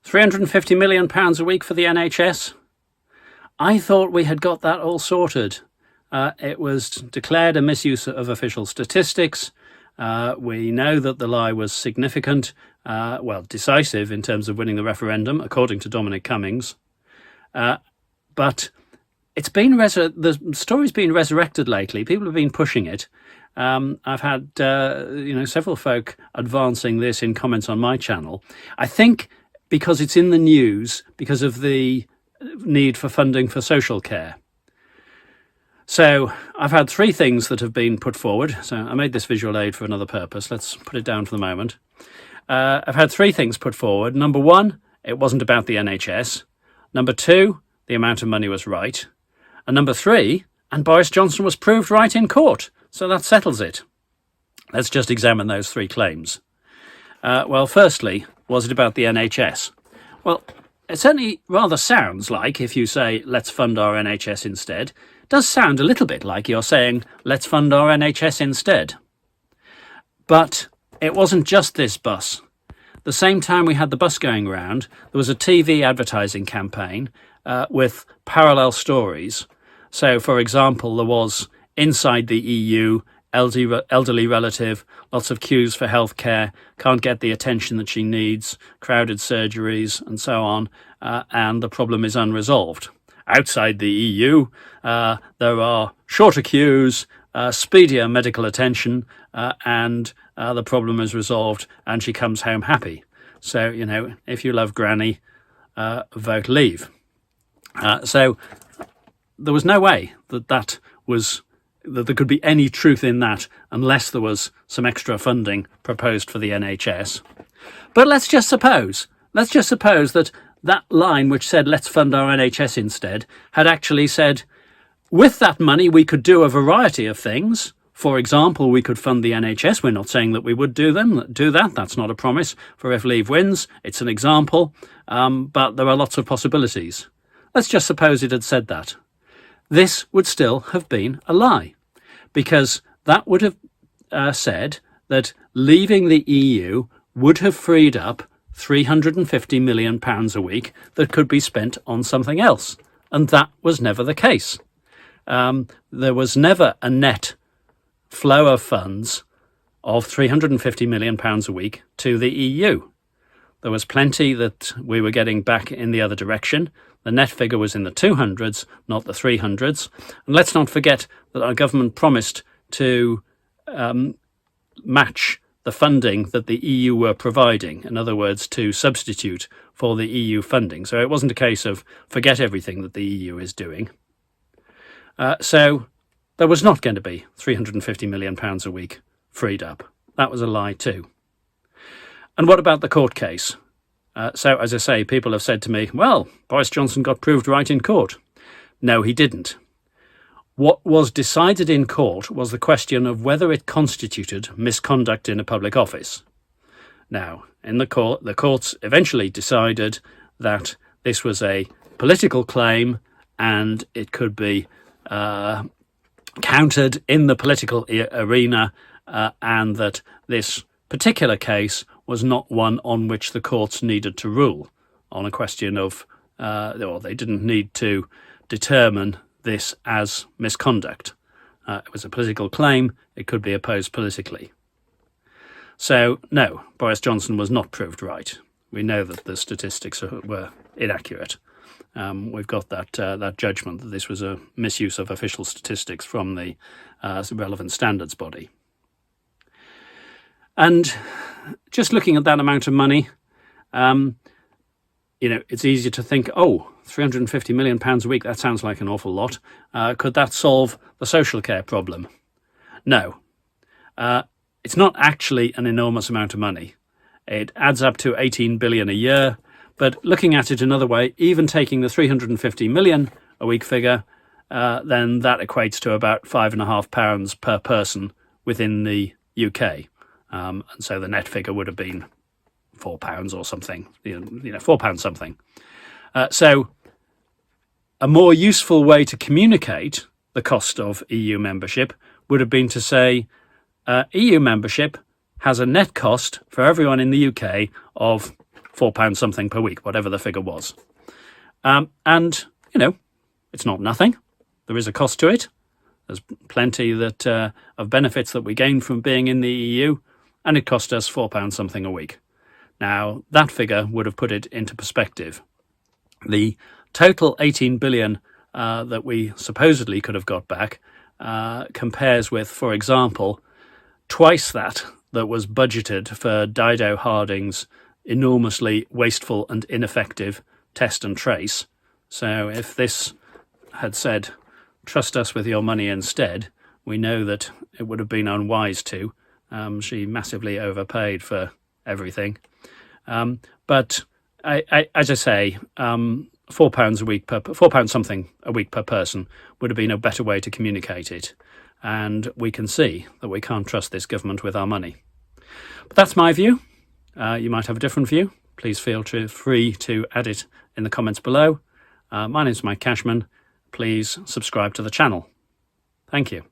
£350 million a week for the NHS? I thought we had got that all sorted. It was declared a misuse of official statistics. We know that the lie was significant, decisive in terms of winning the referendum, according to Cummings. But it's been the story's been resurrected lately. People have been pushing it. I've had several folk advancing this in comments on my channel. I think because it's in the news because of the need for funding for social care. So I've had three things that have been put forward. So I made this visual aid for another purpose. Let's put it down for the moment. I've had three things put forward. Number one, it wasn't about the NHS. Number two, the amount of money was right. And number three, and Boris Johnson was proved right in court. So that settles it. Let's just examine those three claims. Firstly, was it about the NHS? Well, it certainly rather sounds like, if you say, let's fund our NHS instead, does sound a little bit like you're saying, let's fund our NHS instead. But it wasn't just this bus. The same time we had the bus going round, there was a TV advertising campaign with parallel stories. So, for example, there was inside the EU, elderly relative, lots of queues for healthcare, can't get the attention that she needs, crowded surgeries and so on, and the problem is unresolved. Outside the EU, there are shorter queues, speedier medical attention, and the problem is resolved and she comes home happy. So, if you love Granny, vote Leave. So there was no way that there could be any truth in that unless there was some extra funding proposed for the NHS. But let's just suppose that line which said let's fund our NHS instead had actually said with that money we could do a variety of things. For example, we could fund the NHS. We're not saying that we would do that. That's not a promise for if Leave wins. It's an example, but there are lots of possibilities. Let's just suppose it had said that. This would still have been a lie, because that would have said that leaving the EU would have freed up £350 million a week that could be spent on something else. And that was never the case. There was never a net flow of funds of £350 million a week to the EU. There was plenty that we were getting back in the other direction. The net figure was in the 200s, not the 300s. And let's not forget that our government promised to match the funding that the EU were providing. In other words, to substitute for the EU funding. So it wasn't a case of forget everything that the EU is doing. So there was not going to be £350 million a week freed up. That was a lie too. And what about the court case? So, as I say, people have said to me, well, Boris Johnson got proved right in court. No, he didn't. What was decided in court was the question of whether it constituted misconduct in a public office. Now, in the courts eventually decided that this was a political claim and it could be countered in the political arena, and that this particular case was not one on which the courts needed to rule on a question of, or they didn't need to determine this as misconduct. It was a political claim. It could be opposed politically. So, no, Boris Johnson was not proved right. We know that the statistics were inaccurate. We've got that judgment that this was a misuse of official statistics from the relevant standards body. And just looking at that amount of money, it's easier to think, oh, £350 million a week, that sounds like an awful lot. Could that solve the social care problem? No. It's not actually an enormous amount of money. It adds up to 18 billion a year. But looking at it another way, even taking the 350 million a week figure, then that equates to about £5.50 per person within the UK. And so the net figure would have been £4 or something, £4 something. So a more useful way to communicate the cost of EU membership would have been to say EU membership has a net cost for everyone in the UK of £4 something per week, whatever the figure was. And, you know, it's not nothing. There is a cost to it. There's plenty that of benefits that we gain from being in the EU, and it cost us £4 something a week. Now, that figure would have put it into perspective. The total 18 billion that we supposedly could have got back compares with, for example, twice that was budgeted for Dido Harding's enormously wasteful and ineffective test and trace. So if this had said, trust us with your money instead, we know that it would have been unwise to. She massively overpaid for everything. But as I say, £4 a week £4 something a week per person would have been a better way to communicate it. And we can see that we can't trust this government with our money. But that's my view. You might have a different view. Please feel free to add it in the comments below. My name's Mike Cashman. Please subscribe to the channel. Thank you.